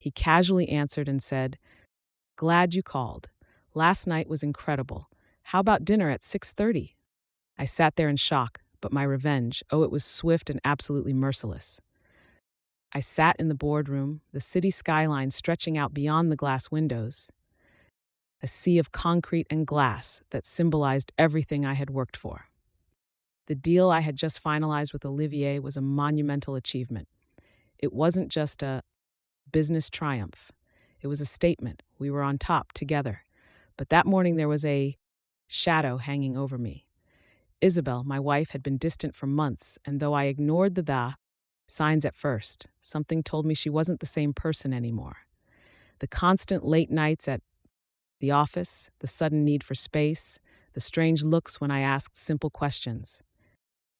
He casually answered and said, "Glad you called. Last night was incredible. How about dinner at 6:30?" I sat there in shock, but my revenge, oh, it was swift and absolutely merciless. I sat in the boardroom, the city skyline stretching out beyond the glass windows, a sea of concrete and glass that symbolized everything I had worked for. The deal I had just finalized with Olivier was a monumental achievement. It wasn't just a business triumph, it was a statement. We were on top together. But that morning there was a shadow hanging over me. Isabel, my wife, had been distant for months, and though I ignored the signs at first, something told me she wasn't the same person anymore. The constant late nights at the office, the sudden need for space, the strange looks when I asked simple questions.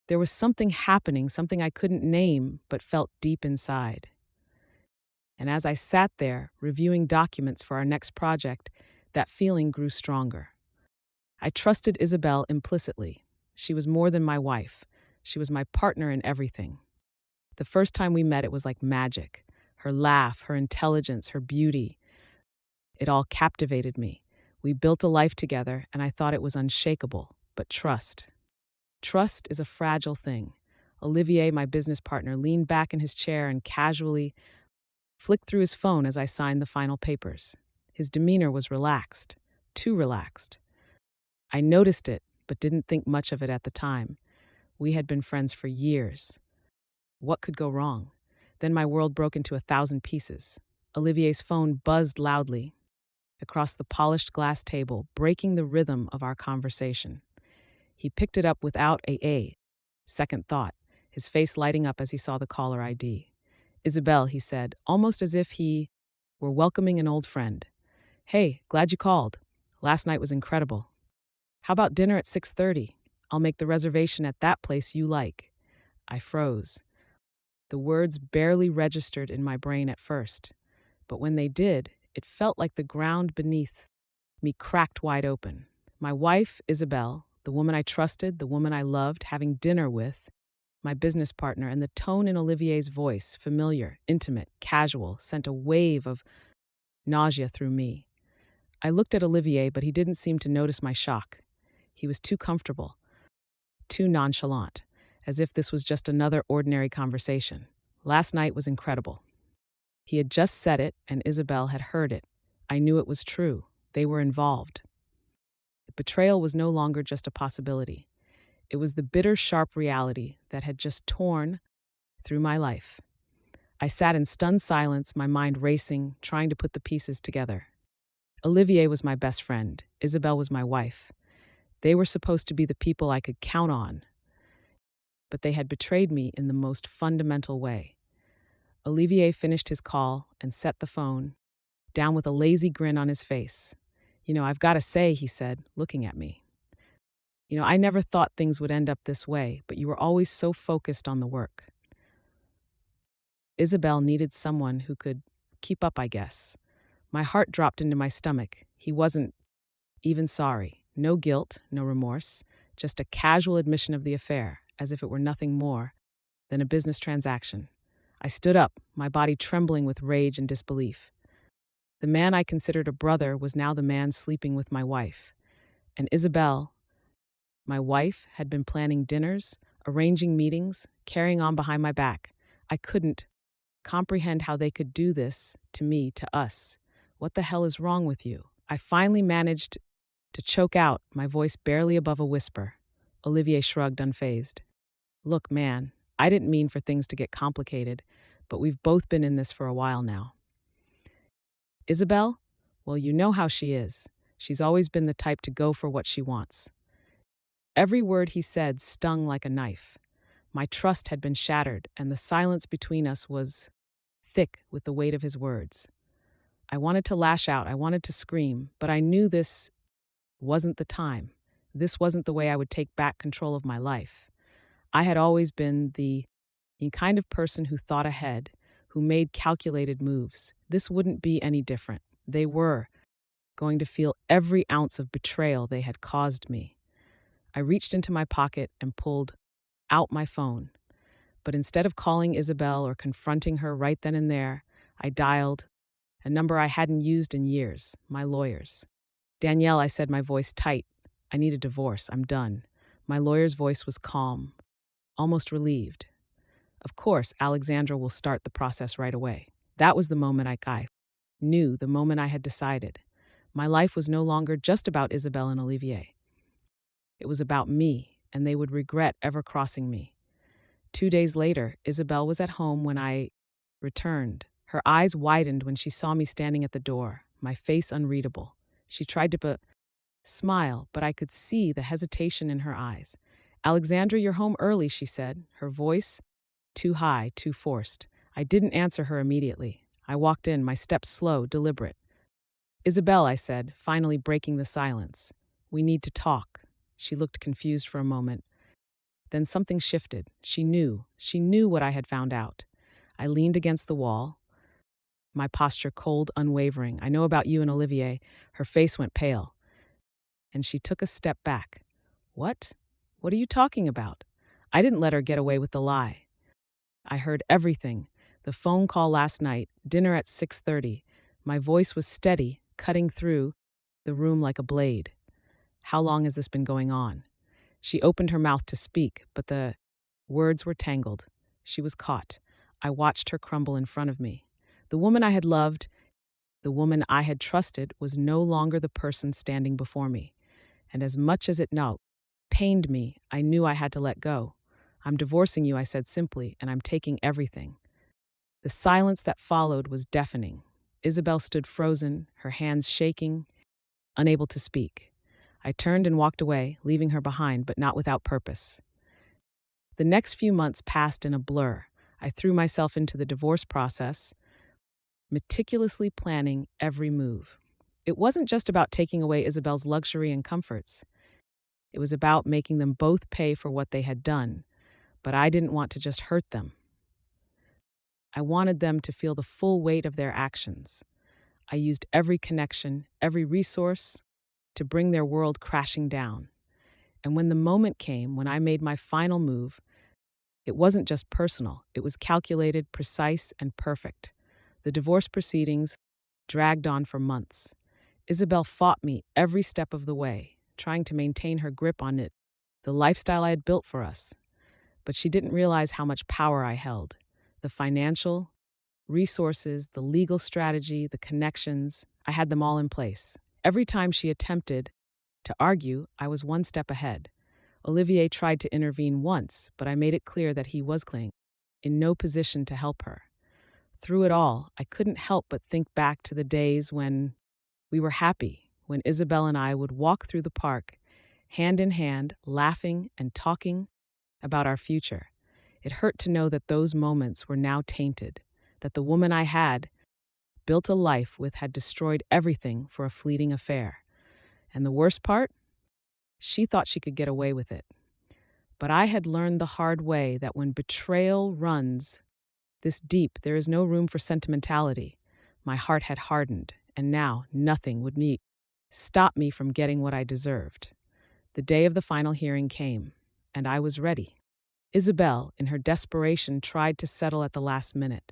There was something happening, something I couldn't name but felt deep inside. And as I sat there, reviewing documents for our next project, that feeling grew stronger. I trusted Isabel implicitly. She was more than my wife. She was my partner in everything. The first time we met, it was like magic. Her laugh, her intelligence, her beauty. It all captivated me. We built a life together, and I thought it was unshakable. But trust. Trust is a fragile thing. Olivier, my business partner, leaned back in his chair and casually flicked through his phone as I signed the final papers. His demeanor was relaxed, too relaxed. I noticed it, but didn't think much of it at the time. We had been friends for years. What could go wrong? Then my world broke into 1,000 pieces. Olivier's phone buzzed loudly across the polished glass table, breaking the rhythm of our conversation. He picked it up without a second thought, his face lighting up as he saw the caller ID. "Isabel," he said, almost as if he were welcoming an old friend. "Hey, glad you called. Last night was incredible. How about dinner at 6:30? I'll make the reservation at that place you like." I froze. The words barely registered in my brain at first, but when they did, it felt like the ground beneath me cracked wide open. My wife, Isabel, the woman I trusted, the woman I loved, having dinner with, my business partner, and the tone in Olivier's voice, familiar, intimate, casual, sent a wave of nausea through me. I looked at Olivier, but he didn't seem to notice my shock. He was too comfortable, too nonchalant, as if this was just another ordinary conversation. Last night was incredible. He had just said it, and Isabel had heard it. I knew it was true. They were involved. Betrayal was no longer just a possibility. It was the bitter, sharp reality that had just torn through my life. I sat in stunned silence, my mind racing, trying to put the pieces together. Olivier was my best friend. Isabel was my wife. They were supposed to be the people I could count on, but they had betrayed me in the most fundamental way. Olivier finished his call and set the phone down with a lazy grin on his face. "I've got to say," he said, looking at me. "I never thought things would end up this way, but you were always so focused on the work." Isabel needed someone who could keep up, I guess. My heart dropped into my stomach. He wasn't even sorry. No guilt, no remorse, just a casual admission of the affair, as if it were nothing more than a business transaction. I stood up, my body trembling with rage and disbelief. The man I considered a brother was now the man sleeping with my wife. And Isabel, my wife, had been planning dinners, arranging meetings, carrying on behind my back. I couldn't comprehend how they could do this to me, to us. "What the hell is wrong with you?" I finally managed to choke out, my voice barely above a whisper. Olivier shrugged, unfazed. "Look, man, I didn't mean for things to get complicated, but we've both been in this for a while now. Isabel? Well, you know how she is. She's always been the type to go for what she wants." Every word he said stung like a knife. My trust had been shattered, and the silence between us was thick with the weight of his words. I wanted to lash out, I wanted to scream, but I knew this wasn't the time. This wasn't the way I would take back control of my life. I had always been the kind of person who thought ahead, who made calculated moves. This wouldn't be any different. They were going to feel every ounce of betrayal they had caused me. I reached into my pocket and pulled out my phone. But instead of calling Isabel or confronting her right then and there, I dialed a number I hadn't used in years, my lawyer's. Danielle, I said, my voice tight. I need a divorce. I'm done. My lawyer's voice was calm, almost relieved. Of course, Alexandra will start the process right away. That was the moment I knew, the moment I had decided. My life was no longer just about Isabel and Olivier. It was about me, and they would regret ever crossing me. 2 days later, Isabel was at home when I returned. Her eyes widened when she saw me standing at the door, my face unreadable. She tried to smile, but I could see the hesitation in her eyes. Alexandra, you're home early, she said, her voice too high, too forced. I didn't answer her immediately. I walked in, my steps slow, deliberate. Isabel, I said, finally breaking the silence. We need to talk. She looked confused for a moment. Then something shifted. She knew what I had found out. I leaned against the wall, my posture cold, unwavering. I know about you and Olivier. Her face went pale, and she took a step back. What? What are you talking about? I didn't let her get away with the lie. I heard everything. The phone call last night, dinner at 6:30. My voice was steady, cutting through the room like a blade. How long has this been going on? She opened her mouth to speak, but the words were tangled. She was caught. I watched her crumble in front of me. The woman I had loved, the woman I had trusted, was no longer the person standing before me. And as much as it now pained me, I knew I had to let go. I'm divorcing you, I said simply, and I'm taking everything. The silence that followed was deafening. Isabel stood frozen, her hands shaking, unable to speak. I turned and walked away, leaving her behind, but not without purpose. The next few months passed in a blur. I threw myself into the divorce process, meticulously planning every move. It wasn't just about taking away Isabel's luxury and comforts. It was about making them both pay for what they had done, but I didn't want to just hurt them. I wanted them to feel the full weight of their actions. I used every connection, every resource to bring their world crashing down. And when the moment came, when I made my final move, it wasn't just personal. It was calculated, precise, and perfect. The divorce proceedings dragged on for months. Isabel fought me every step of the way, trying to maintain her grip on it, the lifestyle I had built for us. But she didn't realize how much power I held. The financial resources, the legal strategy, the connections, I had them all in place. Every time she attempted to argue, I was one step ahead. Olivier tried to intervene once, but I made it clear that he was in no position to help her. Through it all, I couldn't help but think back to the days when we were happy, when Isabel and I would walk through the park, hand in hand, laughing and talking about our future. It hurt to know that those moments were now tainted, that the woman I had built a life with had destroyed everything for a fleeting affair. And the worst part? She thought she could get away with it. But I had learned the hard way that when betrayal runs this deep, there is no room for sentimentality. My heart had hardened, and now nothing would stop me from getting what I deserved. The day of the final hearing came, and I was ready. Isabel, in her desperation, tried to settle at the last minute.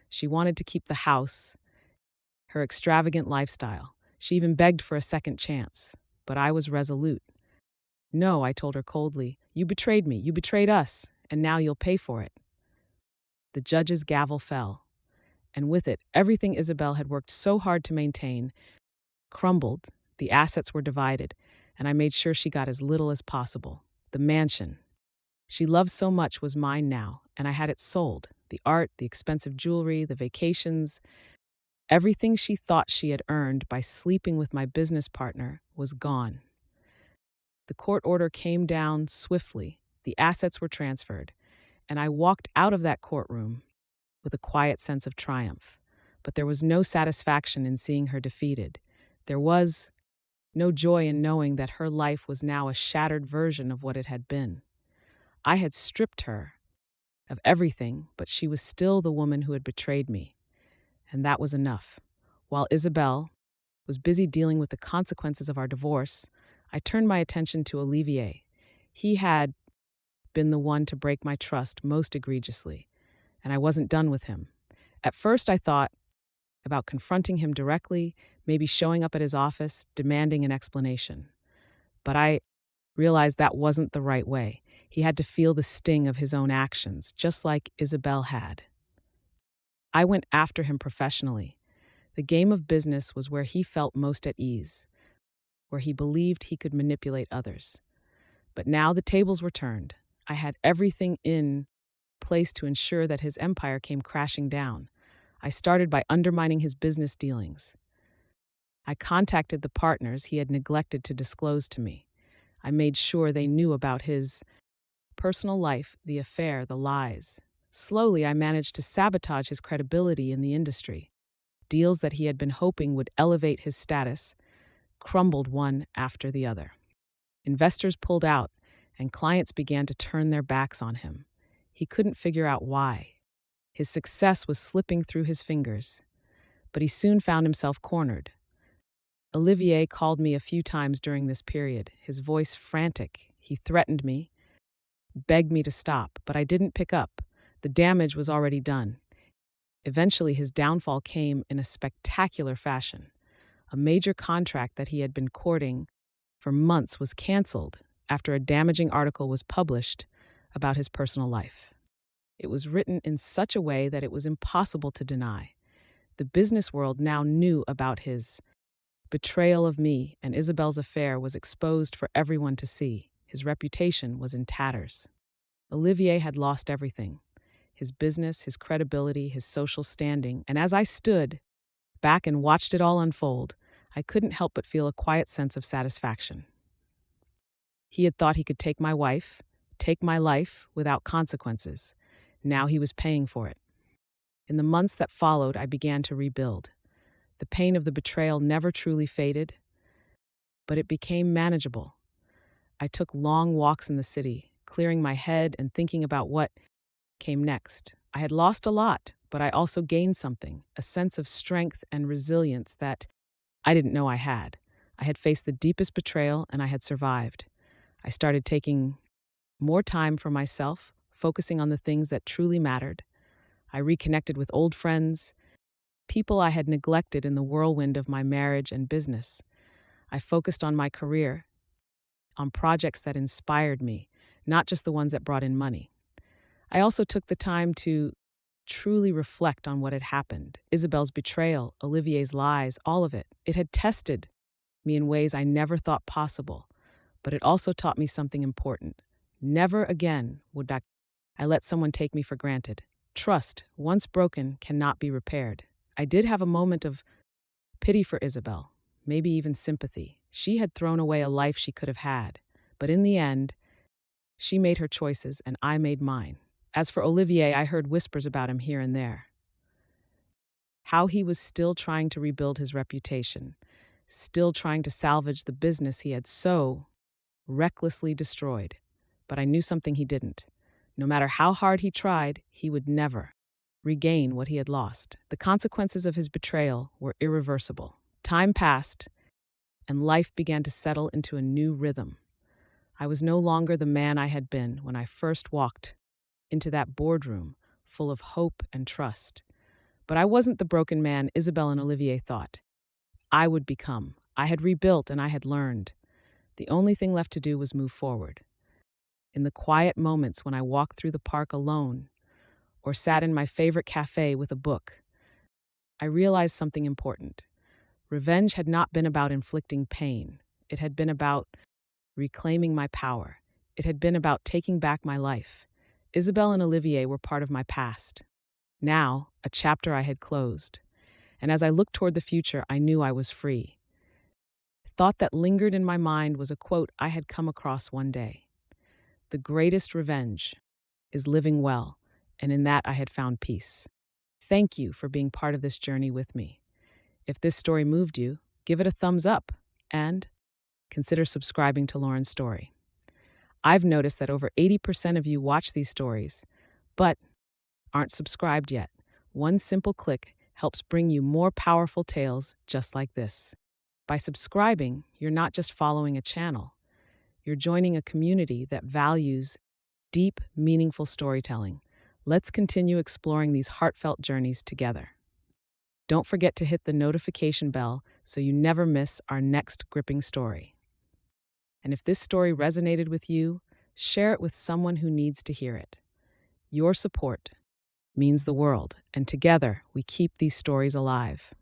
She wanted to keep the house, her extravagant lifestyle. She even begged for a second chance, but I was resolute. No, I told her coldly, you betrayed me, you betrayed us, and now you'll pay for it. The judge's gavel fell, and with it, everything Isabel had worked so hard to maintain crumbled. The assets were divided, and I made sure she got as little as possible. The mansion she loved so much was mine now, and I had it sold. The art, the expensive jewelry, the vacations, everything she thought she had earned by sleeping with my business partner was gone. The court order came down swiftly. The assets were transferred, and I walked out of that courtroom with a quiet sense of triumph. But there was no satisfaction in seeing her defeated. There was no joy in knowing that her life was now a shattered version of what it had been. I had stripped her of everything, but she was still the woman who had betrayed me, and that was enough. While Isabel was busy dealing with the consequences of our divorce, I turned my attention to Olivier. He had been the one to break my trust most egregiously, and I wasn't done with him. At first I thought about confronting him directly, maybe showing up at his office, demanding an explanation. But I realized that wasn't the right way. He had to feel the sting of his own actions, just like Isabel had. I went after him professionally. The game of business was where he felt most at ease, where he believed he could manipulate others. But now the tables were turned. I had everything in place to ensure that his empire came crashing down. I started by undermining his business dealings. I contacted the partners he had neglected to disclose to me. I made sure they knew about his personal life, the affair, the lies. Slowly, I managed to sabotage his credibility in the industry. Deals that he had been hoping would elevate his status crumbled one after the other. Investors pulled out, and clients began to turn their backs on him. He couldn't figure out why. His success was slipping through his fingers, but he soon found himself cornered. Olivier called me a few times during this period, his voice frantic. He threatened me, begged me to stop, but I didn't pick up. The damage was already done. Eventually, his downfall came in a spectacular fashion. A major contract that he had been courting for months was canceled after a damaging article was published about his personal life. It was written in such a way that it was impossible to deny. The business world now knew about his betrayal of me, and Isabel's affair was exposed for everyone to see. His reputation was in tatters. Olivier had lost everything: his business, his credibility, his social standing, and as I stood back and watched it all unfold, I couldn't help but feel a quiet sense of satisfaction. He had thought he could take my wife, take my life without consequences. Now he was paying for it. In the months that followed, I began to rebuild. The pain of the betrayal never truly faded, but it became manageable. I took long walks in the city, clearing my head and thinking about what came next. I had lost a lot, but I also gained something, a sense of strength and resilience that I didn't know I had. I had faced the deepest betrayal and I had survived. I started taking more time for myself, focusing on the things that truly mattered. I reconnected with old friends, people I had neglected in the whirlwind of my marriage and business. I focused on my career, on projects that inspired me, not just the ones that brought in money. I also took the time to truly reflect on what had happened. Isabel's betrayal, Olivier's lies, all of it. It had tested me in ways I never thought possible, but it also taught me something important. Never again would I let someone take me for granted. Trust, once broken, cannot be repaired. I did have a moment of pity for Isabel, maybe even sympathy. She had thrown away a life she could have had, but in the end, she made her choices and I made mine. As for Olivier, I heard whispers about him here and there. How he was still trying to rebuild his reputation, still trying to salvage the business he had so recklessly destroyed. But I knew something he didn't. No matter how hard he tried, he would never regain what he had lost. The consequences of his betrayal were irreversible. Time passed, and life began to settle into a new rhythm. I was no longer the man I had been when I first walked into that boardroom full of hope and trust. But I wasn't the broken man Isabel and Olivier thought I would become. I had rebuilt and I had learned. The only thing left to do was move forward. In the quiet moments when I walked through the park alone or sat in my favorite cafe with a book, I realized something important. Revenge had not been about inflicting pain. It had been about reclaiming my power. It had been about taking back my life. Isabel and Olivier were part of my past. Now, a chapter I had closed. And as I looked toward the future, I knew I was free. The thought that lingered in my mind was a quote I had come across one day. The greatest revenge is living well, and in that I had found peace. Thank you for being part of this journey with me. If this story moved you, give it a thumbs up and consider subscribing to Lauren's Story. I've noticed that over 80% of you watch these stories, but aren't subscribed yet. One simple click helps bring you more powerful tales just like this. By subscribing, you're not just following a channel, you're joining a community that values deep, meaningful storytelling. Let's continue exploring these heartfelt journeys together. Don't forget to hit the notification bell so you never miss our next gripping story. And if this story resonated with you, share it with someone who needs to hear it. Your support means the world, and together we keep these stories alive.